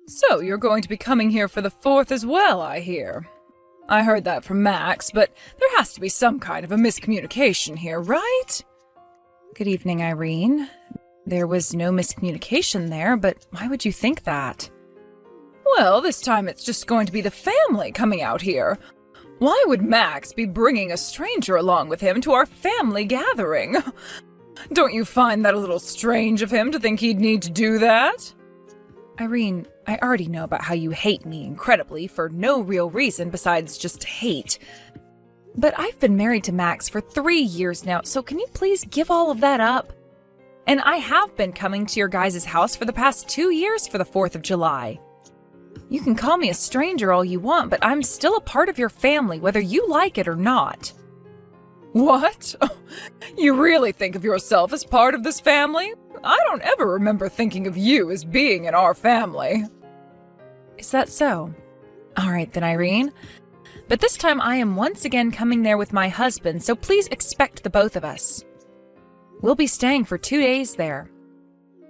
So, you're going to be coming here for the 4th as well, I hear. I heard that from Max, but there has to be some kind of a miscommunication here, right? Good evening, Irene. There was no miscommunication there, but why would you think that? Well, this time it's just going to be the family coming out here. Why would Max be bringing a stranger along with him to our family gathering? Don't you find that a little strange of him to think he'd need to do that? Irene, I already know about how you hate me incredibly for no real reason besides just hate. But I've been married to Max for 3 years now, so can you please give all of that up? And I have been coming to your guys' house for the past 2 years for the 4th of July. You can call me a stranger all you want, but I'm still a part of your family, whether you like it or not. What? You really think of yourself as part of this family? I don't ever remember thinking of you as being in our family. Is that so? All right then, Irene. But this time I am once again coming there with my husband, so please expect the both of us. We'll be staying for 2 days there.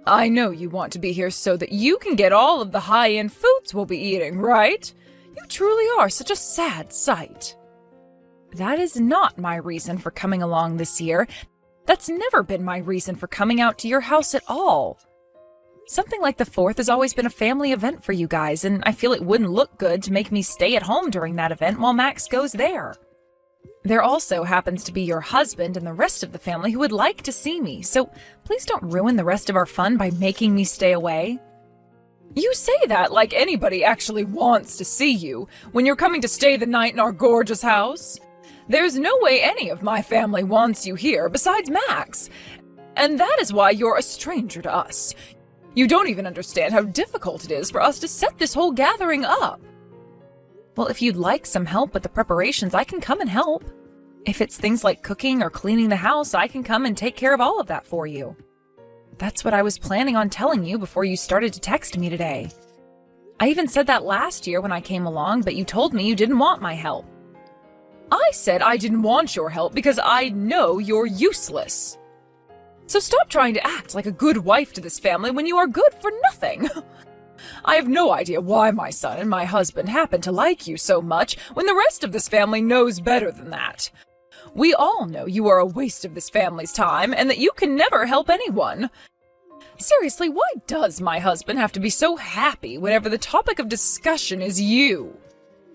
I know you want to be here so that you can get all of the high-end foods we'll be eating, right? You truly are such a sad sight. That is not my reason for coming along this year. That's never been my reason for coming out to your house at all. Something like the 4th has always been a family event for you guys, and I feel it wouldn't look good to make me stay at home during that event while Max goes there. There also happens to be your husband and the rest of the family who would like to see me, so please don't ruin the rest of our fun by making me stay away. You say that like anybody actually wants to see you when you're coming to stay the night in our gorgeous house. There's no way any of my family wants you here besides Max, and that is why you're a stranger to us. You don't even understand how difficult it is for us to set this whole gathering up. Well, if you'd like some help with the preparations, I can come and help. If it's things like cooking or cleaning the house, I can come and take care of all of that for you. That's what I was planning on telling you before you started to text me today. I even said that last year when I came along, but you told me you didn't want my help. I said I didn't want your help because I know you're useless. So stop trying to act like a good wife to this family when you are good for nothing. I have no idea why my son and my husband happen to like you so much when the rest of this family knows better than that. We all know you are a waste of this family's time and that you can never help anyone. Seriously, why does my husband have to be so happy whenever the topic of discussion is you?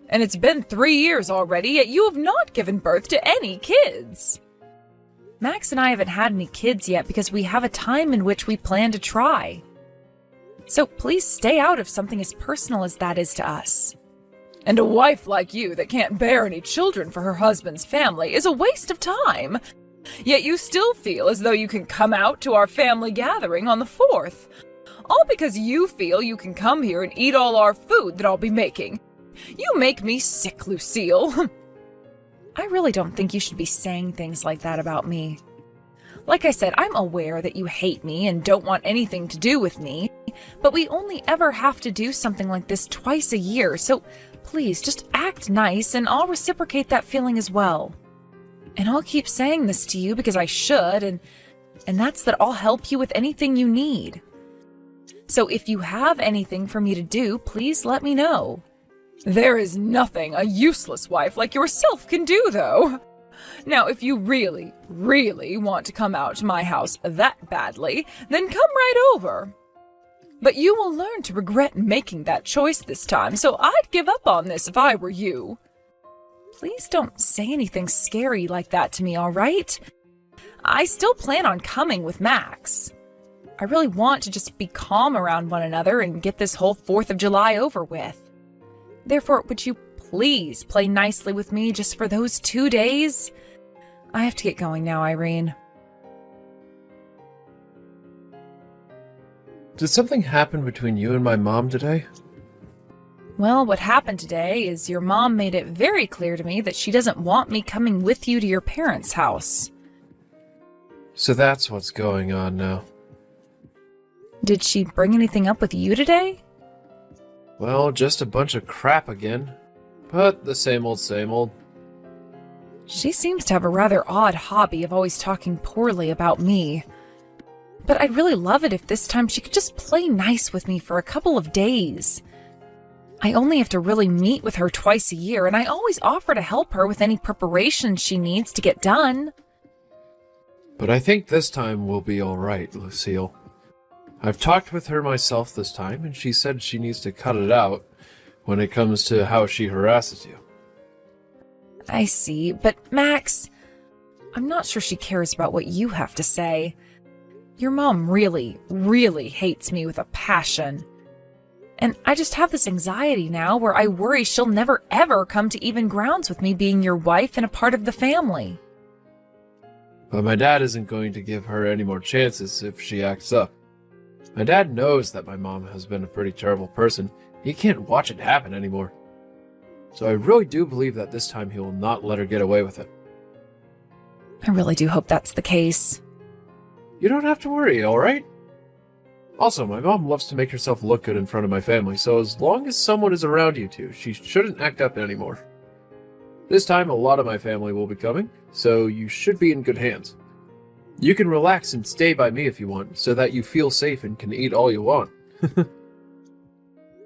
And it's been 3 years already, yet you have not given birth to any kids. Max and I haven't had any kids yet because we have a time in which we plan to try. So please stay out of something as personal as that is to us. And a wife like you that can't bear any children for her husband's family is a waste of time. Yet you still feel as though you can come out to our family gathering on the 4th. All because you feel you can come here and eat all our food that I'll be making. You make me sick, Lucille. I really don't think you should be saying things like that about me. Like I said, I'm aware that you hate me and don't want anything to do with me, but we only ever have to do something like this twice a year, so please just act nice and I'll reciprocate that feeling as well. And I'll keep saying this to you because I should, and that's that I'll help you with anything you need. So if you have anything for me to do, please let me know. There is nothing a useless wife like yourself can do, though. Now, if you really, really want to come out to my house that badly, then come right over. But you will learn to regret making that choice this time, so I'd give up on this if I were you. Please don't say anything scary like that to me, all right? I still plan on coming with Max. I really want to just be calm around one another and get this whole 4th of July over with. Therefore, would you please play nicely with me just for those 2 days? I have to get going now, Irene. Did something happen between you and my mom today? Well, what happened today is your mom made it very clear to me that she doesn't want me coming with you to your parents' house. So that's what's going on now. Did she bring anything up with you today? Well, just a bunch of crap again. But the same old, same old. She seems to have a rather odd hobby of always talking poorly about me. But I'd really love it if this time she could just play nice with me for a couple of days. I only have to really meet with her twice a year, and I always offer to help her with any preparations she needs to get done. But I think this time we'll be all right, Lucille. I've talked with her myself this time, and she said she needs to cut it out when it comes to how she harasses you. I see, but Max, I'm not sure she cares about what you have to say. Your mom really, really hates me with a passion. And I just have this anxiety now where I worry she'll never ever come to even grounds with me being your wife and a part of the family. But my dad isn't going to give her any more chances if she acts up. My dad knows that my mom has been a pretty terrible person. He can't watch it happen anymore. So I really do believe that this time he will not let her get away with it. I really do hope that's the case. You don't have to worry, alright? Also, my mom loves to make herself look good in front of my family, so as long as someone is around you two, she shouldn't act up anymore. This time, a lot of my family will be coming, so you should be in good hands. You can relax and stay by me if you want, so that you feel safe and can eat all you want.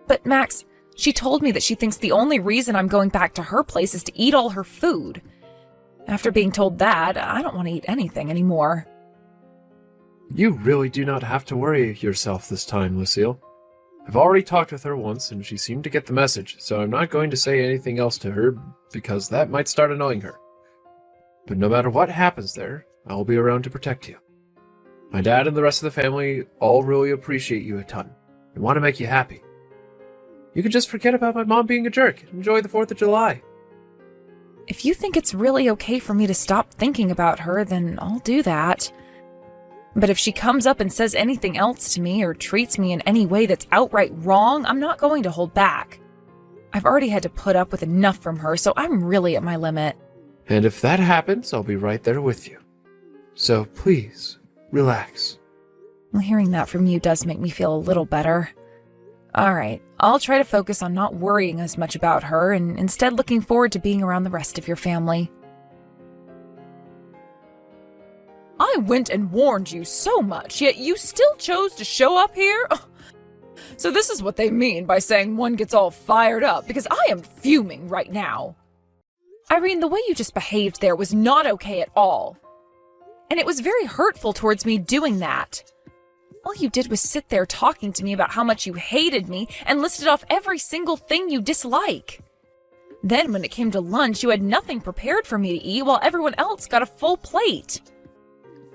But Max, she told me that she thinks the only reason I'm going back to her place is to eat all her food. After being told that, I don't want to eat anything anymore. You really do not have to worry yourself this time, Lucille. I've already talked with her once, and she seemed to get the message, so I'm not going to say anything else to her, because that might start annoying her. But no matter what happens there, I'll be around to protect you. My dad and the rest of the family all really appreciate you a ton, and want to make you happy. You can just forget about my mom being a jerk and enjoy the 4th of July. If you think it's really okay for me to stop thinking about her, then I'll do that. But if she comes up and says anything else to me or treats me in any way that's outright wrong, I'm not going to hold back. I've already had to put up with enough from her, so I'm really at my limit. And if that happens, I'll be right there with you. So please, relax. Well, hearing that from you does make me feel a little better. Alright, I'll try to focus on not worrying as much about her and instead looking forward to being around the rest of your family. I went and warned you so much, yet you still chose to show up here? So this is what they mean by saying one gets all fired up, because I am fuming right now. Irene, the way you just behaved there was not okay at all. And it was very hurtful towards me doing that. All you did was sit there talking to me about how much you hated me and listed off every single thing you dislike. Then when it came to lunch, you had nothing prepared for me to eat while everyone else got a full plate.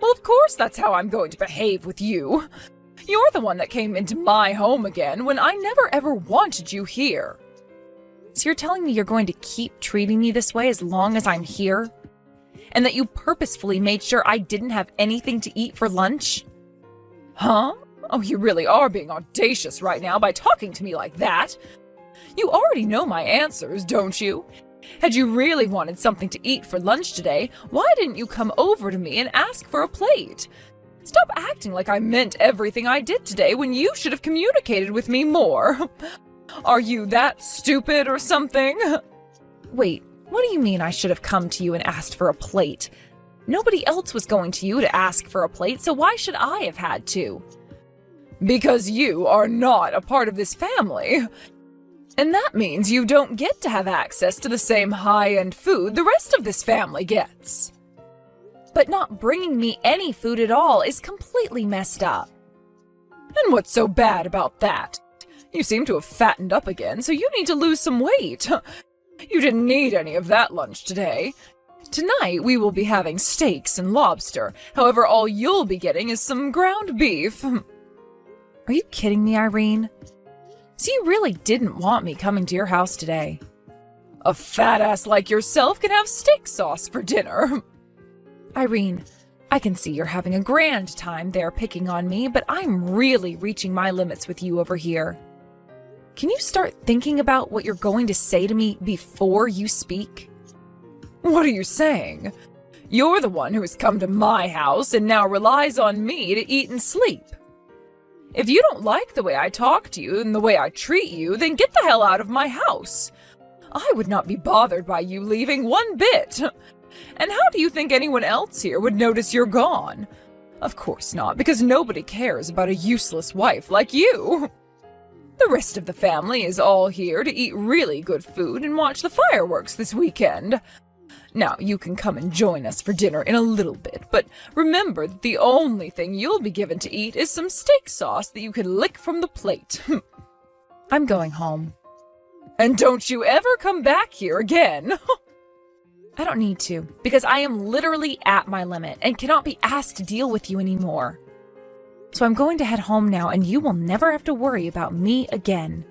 Well, of course that's how I'm going to behave with you. You're the one that came into my home again when I never ever wanted you here. So you're telling me you're going to keep treating me this way as long as I'm here? And that you purposefully made sure I didn't have anything to eat for lunch? Huh? Oh, you really are being audacious right now by talking to me like that. You already know my answers, don't you? Had you really wanted something to eat for lunch today, why didn't you come over to me and ask for a plate? Stop acting like I meant everything I did today when you should have communicated with me more. Are you that stupid or something? Wait, what do you mean I should have come to you and asked for a plate? Nobody else was going to you to ask for a plate, so why should I have had to? Because you are not a part of this family. And that means you don't get to have access to the same high-end food the rest of this family gets. But not bringing me any food at all is completely messed up. And what's so bad about that? You seem to have fattened up again, so you need to lose some weight. You didn't need any of that lunch today. Tonight we will be having steaks and lobster. However, all you'll be getting is some ground beef. Are you kidding me, Irene? So you really didn't want me coming to your house today? A fat ass like yourself can have steak sauce for dinner. Irene, I can see you're having a grand time there picking on me, but I'm really reaching my limits with you over here. Can you start thinking about what you're going to say to me before you speak? What are you saying? You're the one who has come to my house and now relies on me to eat and sleep. If you don't like the way I talk to you and the way I treat you, then get the hell out of my house. I would not be bothered by you leaving one bit. And how do you think anyone else here would notice you're gone? Of course not, because nobody cares about a useless wife like you. The rest of the family is all here to eat really good food and watch the fireworks this weekend. Now, you can come and join us for dinner in a little bit, but remember that the only thing you'll be given to eat is some steak sauce that you can lick from the plate. I'm going home. And don't you ever come back here again. I don't need to, because I am literally at my limit and cannot be asked to deal with you anymore. So I'm going to head home now, and you will never have to worry about me again.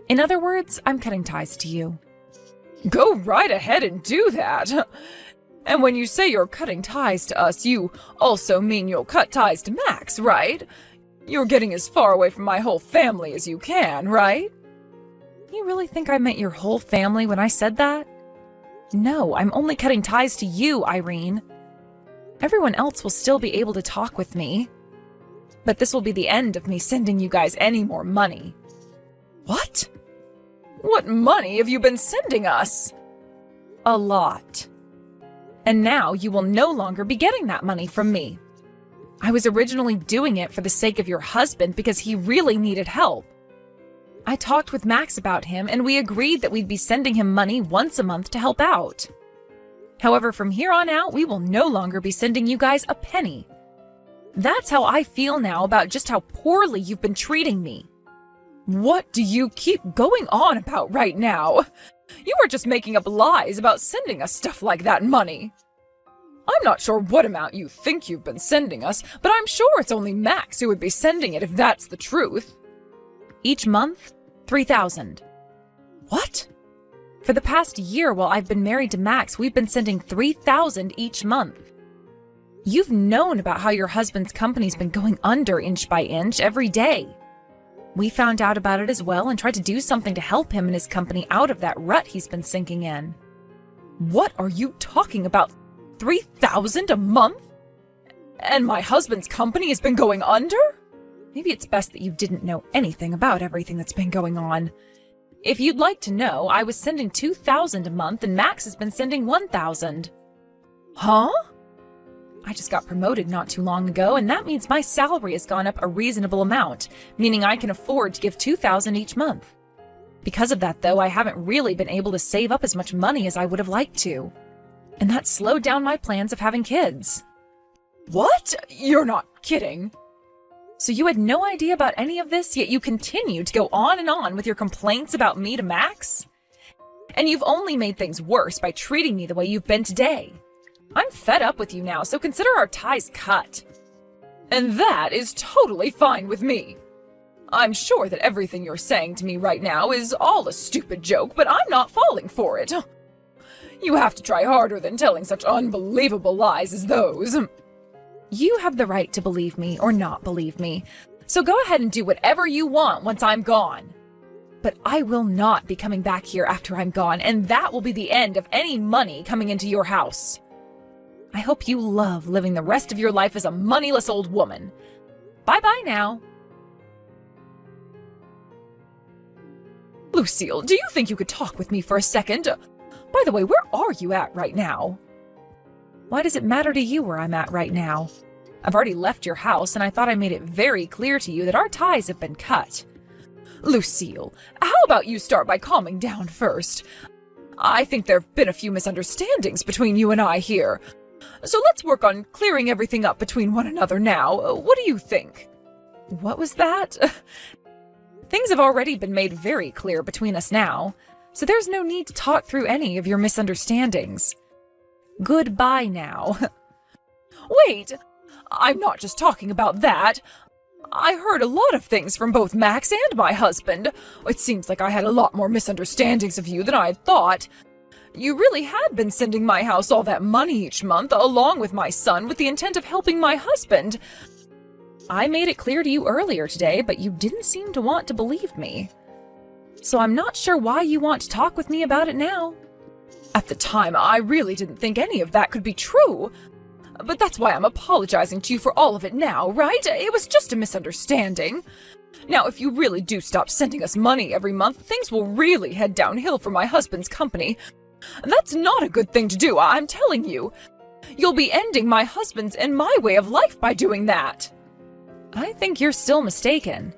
In other words, I'm cutting ties to you. Go right ahead and do that. And when you say you're cutting ties to us, you also mean you'll cut ties to Max, right? You're getting as far away from my whole family as you can, right? You really think I meant your whole family when I said that? No, I'm only cutting ties to you, Irene. Everyone else will still be able to talk with me. But this will be the end of me sending you guys any more money. What? What money have you been sending us? A lot. And now you will no longer be getting that money from me. I was originally doing it for the sake of your husband because he really needed help. I talked with Max about him, and we agreed that we'd be sending him money once a month to help out. However, from here on out, we will no longer be sending you guys a penny. That's how I feel now about just how poorly you've been treating me. What do you keep going on about right now? You are just making up lies about sending us stuff like that money. I'm not sure what amount you think you've been sending us, but I'm sure it's only Max who would be sending it if that's the truth. Each month, $3,000. What? For the past year while I've been married to Max, we've been sending $3,000 each month. You've known about how your husband's company's been going under inch by inch every day. We found out about it as well and tried to do something to help him and his company out of that rut he's been sinking in. What are you talking about? $3,000 a month? And my husband's company has been going under? Maybe it's best that you didn't know anything about everything that's been going on. If you'd like to know, I was sending $2,000 a month and Max has been sending $1,000. Huh? I just got promoted not too long ago, and that means my salary has gone up a reasonable amount, meaning I can afford to give $2,000 each month. Because of that, though, I haven't really been able to save up as much money as I would have liked to. And that slowed down my plans of having kids. What? You're not kidding. So you had no idea about any of this, yet you continue to go on and on with your complaints about me to Max? And you've only made things worse by treating me the way you've been today. I'm fed up with you now, so consider our ties cut. And that is totally fine with me. I'm sure that everything you're saying to me right now is all a stupid joke, but I'm not falling for it. You have to try harder than telling such unbelievable lies as those. You have the right to believe me or not believe me, so go ahead and do whatever you want once I'm gone. But I will not be coming back here after I'm gone, and that will be the end of any money coming into your house. I hope you love living the rest of your life as a moneyless old woman. Bye-bye now. Lucille, do you think you could talk with me for a second? By the way, where are you at right now? Why does it matter to you where I'm at right now? I've already left your house, and I thought I made it very clear to you that our ties have been cut. Lucille, how about you start by calming down first? I think there have been a few misunderstandings between you and I here. So let's work on clearing everything up between one another now. What do you think? What was that? Things have already been made very clear between us now, so there's no need to talk through any of your misunderstandings. Goodbye now. Wait, I'm not just talking about that. I heard a lot of things from both Max and my husband. It seems like I had a lot more misunderstandings of you than I had thought. You really had been sending my house all that money each month, along with my son, with the intent of helping my husband. I made it clear to you earlier today, but you didn't seem to want to believe me. So I'm not sure why you want to talk with me about it now. At the time, I really didn't think any of that could be true. But that's why I'm apologizing to you for all of it now, right? It was just a misunderstanding. Now, if you really do stop sending us money every month, things will really head downhill for my husband's company. That's not a good thing to do, I'm telling you. You'll be ending my husband's and my way of life by doing that. I think you're still mistaken.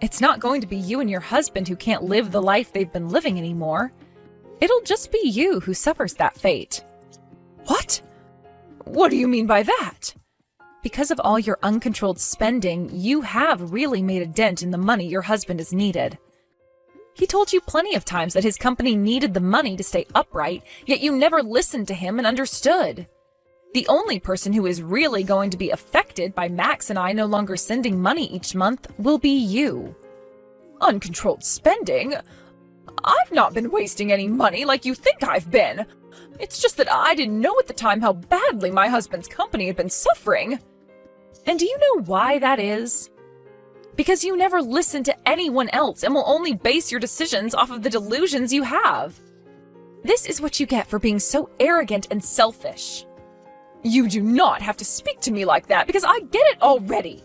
It's not going to be you and your husband who can't live the life they've been living anymore. It'll just be you who suffers that fate. What? What do you mean by that? Because of all your uncontrolled spending, you have really made a dent in the money your husband has needed. He told you plenty of times that his company needed the money to stay upright, yet you never listened to him and understood. The only person who is really going to be affected by Max and I no longer sending money each month will be you. Uncontrolled spending? I've not been wasting any money like you think I've been. It's just that I didn't know at the time how badly my husband's company had been suffering. And do you know why that is? Because you never listen to anyone else and will only base your decisions off of the delusions you have. This is what you get for being so arrogant and selfish. You do not have to speak to me like that because I get it already.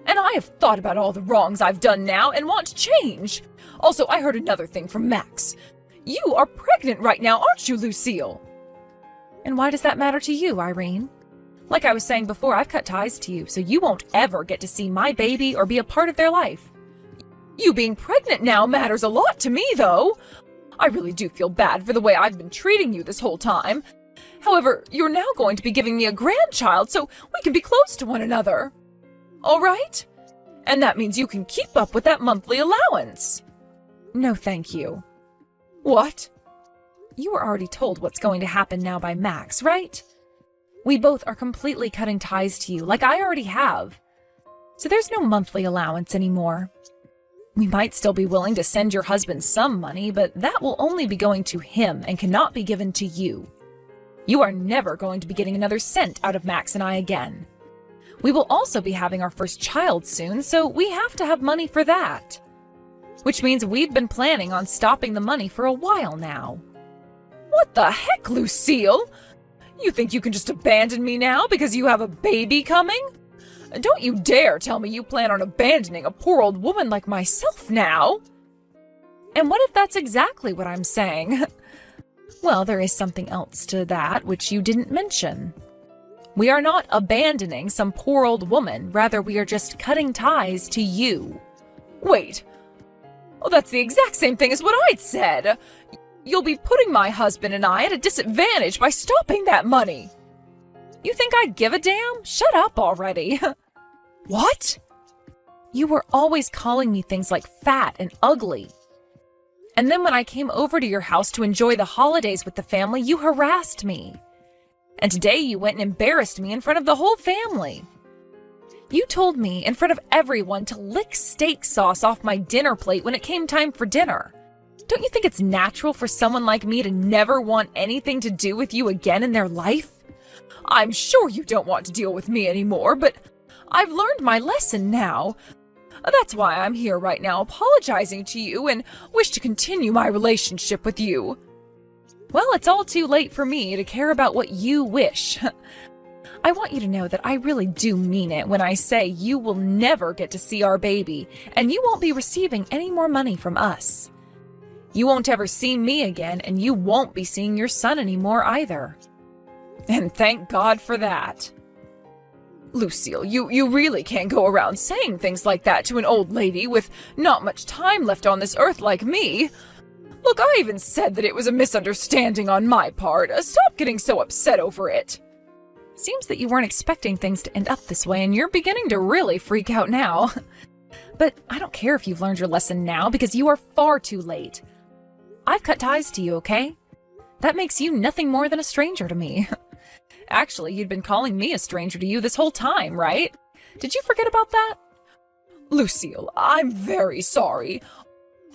And I have thought about all the wrongs I've done now and want to change. Also, I heard another thing from Max. You are pregnant right now, aren't you, Lucille? And why does that matter to you, Irene? Like I was saying before, I've cut ties to you, so you won't ever get to see my baby or be a part of their life. You being pregnant now matters a lot to me, though. I really do feel bad for the way I've been treating you this whole time. However, you're now going to be giving me a grandchild, so we can be close to one another. All right? And that means you can keep up with that monthly allowance. No, thank you. What? You were already told what's going to happen now by Max, right? We both are completely cutting ties to you, like I already have. So there's no monthly allowance anymore. We might still be willing to send your husband some money, but that will only be going to him and cannot be given to you. You are never going to be getting another cent out of Max and I again. We will also be having our first child soon, so we have to have money for that. Which means we've been planning on stopping the money for a while now. What the heck, Lucille? You think you can just abandon me now because you have a baby coming? Don't you dare tell me you plan on abandoning a poor old woman like myself now. And what if that's exactly what I'm saying? Well, there is something else to that which you didn't mention. We are not abandoning some poor old woman, rather we are just cutting ties to you. Wait. Oh, that's the exact same thing as what I'd said. You'll be putting my husband and I at a disadvantage by stopping that money. You think I'd give a damn? Shut up already. What? You were always calling me things like fat and ugly. And then when I came over to your house to enjoy the holidays with the family, you harassed me. And today you went and embarrassed me in front of the whole family. You told me in front of everyone to lick steak sauce off my dinner plate when it came time for dinner. Don't you think it's natural for someone like me to never want anything to do with you again in their life? I'm sure you don't want to deal with me anymore, but I've learned my lesson now. That's why I'm here right now apologizing to you and wish to continue my relationship with you. Well, it's all too late for me to care about what you wish. I want you to know that I really do mean it when I say you will never get to see our baby, and you won't be receiving any more money from us. You won't ever see me again, and you won't be seeing your son anymore either. And thank God for that. Lucille, you really can't go around saying things like that to an old lady with not much time left on this earth like me. Look, I even said that it was a misunderstanding on my part. Stop getting so upset over it. Seems that you weren't expecting things to end up this way, and you're beginning to really freak out now. But I don't care if you've learned your lesson now, because you are far too late. I've cut ties to you, okay? That makes you nothing more than a stranger to me. Actually, you'd been calling me a stranger to you this whole time, right? Did you forget about that? Lucille, I'm very sorry.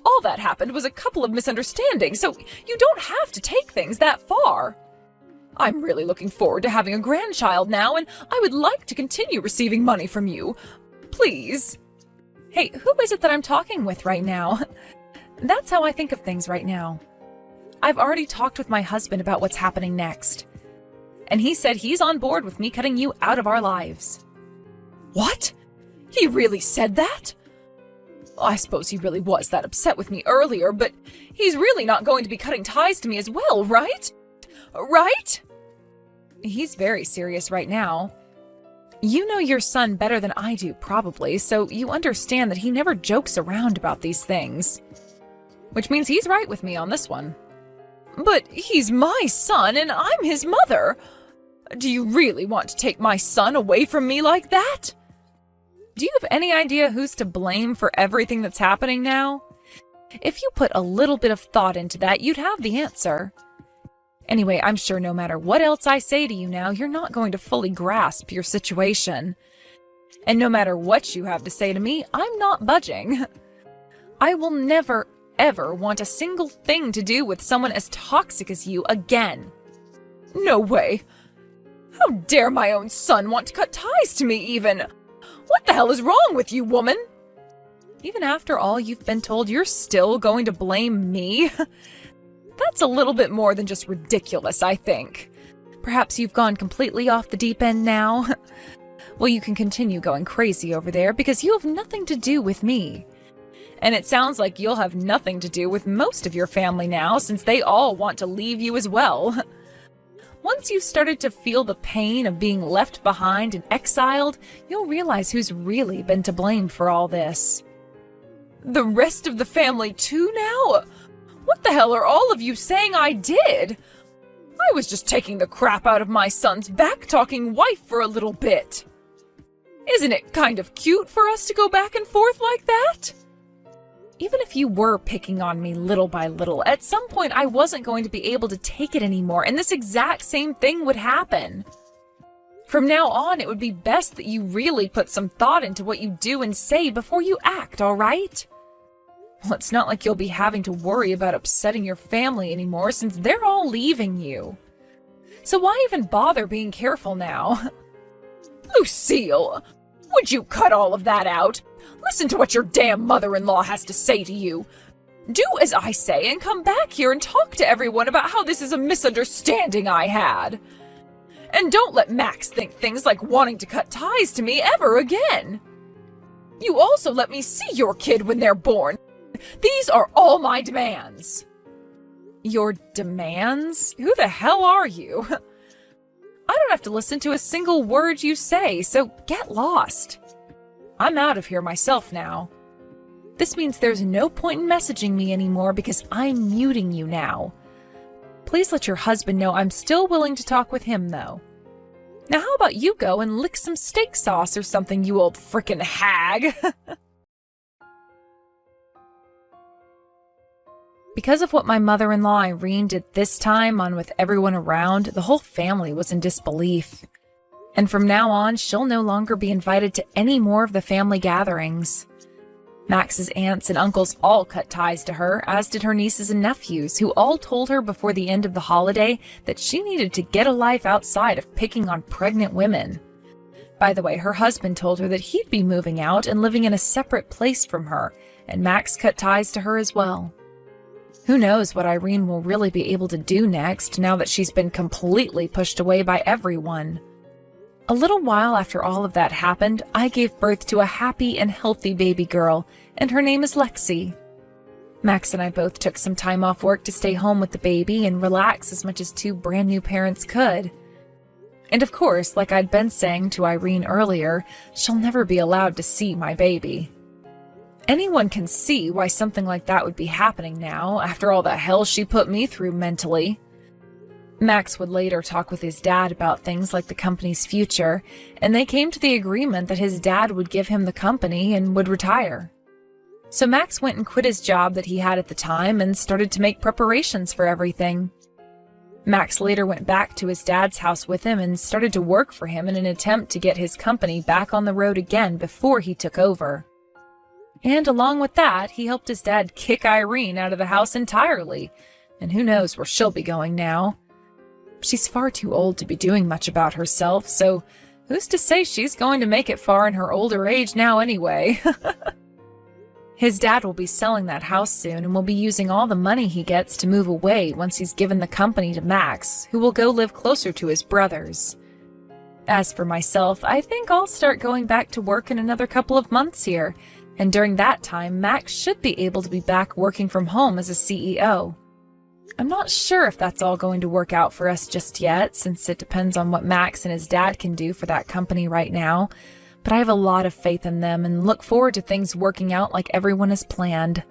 All that happened was a couple of misunderstandings, so you don't have to take things that far. I'm really looking forward to having a grandchild now, and I would like to continue receiving money from you. Please. Hey, who is it that I'm talking with right now? That's how I think of things right now. I've already talked with my husband about what's happening next. And he said he's on board with me cutting you out of our lives. What? He really said that? I suppose he really was that upset with me earlier, but he's really not going to be cutting ties to me as well, right? Right? He's very serious right now. You know your son better than I do, probably, so you understand that he never jokes around about these things. Which means he's right with me on this one. But he's my son and I'm his mother. Do you really want to take my son away from me like that? Do you have any idea who's to blame for everything that's happening now? If you put a little bit of thought into that, you'd have the answer. Anyway, I'm sure no matter what else I say to you now, you're not going to fully grasp your situation. And no matter what you have to say to me, I'm not budging. I will never, ever want a single thing to do with someone as toxic as you again. No way. How dare my own son want to cut ties to me even? What the hell is wrong with you, woman? Even after all you've been told, you're still going to blame me? That's a little bit more than just ridiculous, I think. Perhaps you've gone completely off the deep end now? Well, you can continue going crazy over there because you have nothing to do with me. And it sounds like you'll have nothing to do with most of your family now, since they all want to leave you as well. Once you've started to feel the pain of being left behind and exiled, you'll realize who's really been to blame for all this. The rest of the family too now? What the hell are all of you saying I did? I was just taking the crap out of my son's back-talking wife for a little bit. Isn't it kind of cute for us to go back and forth like that? Even if you were picking on me little by little, at some point I wasn't going to be able to take it anymore, and this exact same thing would happen. From now on, it would be best that you really put some thought into what you do and say before you act, all right? Well, it's not like you'll be having to worry about upsetting your family anymore since they're all leaving you. So why even bother being careful now? Lucille, would you cut all of that out? Listen to what your damn mother-in-law has to say to you. Do as I say and come back here and talk to everyone about how this is a misunderstanding I had. And don't let Max think things like wanting to cut ties to me ever again. You also let me see your kid when they're born. These are all my demands. Your demands? Who the hell are you? I don't have to listen to a single word you say, so get lost. I'm out of here myself now. This means there's no point in messaging me anymore because I'm muting you now. Please let your husband know I'm still willing to talk with him, though. Now how about you go and lick some steak sauce or something, you old frickin' hag? Because of what my mother-in-law Irene did this time on with everyone around, the whole family was in disbelief. And from now on, she'll no longer be invited to any more of the family gatherings. Max's aunts and uncles all cut ties to her, as did her nieces and nephews, who all told her before the end of the holiday that she needed to get a life outside of picking on pregnant women. By the way, her husband told her that he'd be moving out and living in a separate place from her, and Max cut ties to her as well. Who knows what Irene will really be able to do next, now that she's been completely pushed away by everyone. A little while after all of that happened, I gave birth to a happy and healthy baby girl, and her name is Lexi. Max and I both took some time off work to stay home with the baby and relax as much as two brand new parents could. And of course, like I'd been saying to Irene earlier, she'll never be allowed to see my baby. Anyone can see why something like that would be happening now, after all the hell she put me through mentally. Max would later talk with his dad about things like the company's future, and they came to the agreement that his dad would give him the company and would retire. So Max went and quit his job that he had at the time and started to make preparations for everything. Max later went back to his dad's house with him and started to work for him in an attempt to get his company back on the road again before he took over. And along with that, he helped his dad kick Irene out of the house entirely, and who knows where she'll be going now. She's far too old to be doing much about herself, so who's to say she's going to make it far in her older age now anyway? His dad will be selling that house soon and will be using all the money he gets to move away once he's given the company to Max, who will go live closer to his brothers. As for myself, I think I'll start going back to work in another couple of months here, and during that time, Max should be able to be back working from home as a CEO. I'm not sure if that's all going to work out for us just yet, since it depends on what Max and his dad can do for that company right now. But I have a lot of faith in them and look forward to things working out like everyone has planned.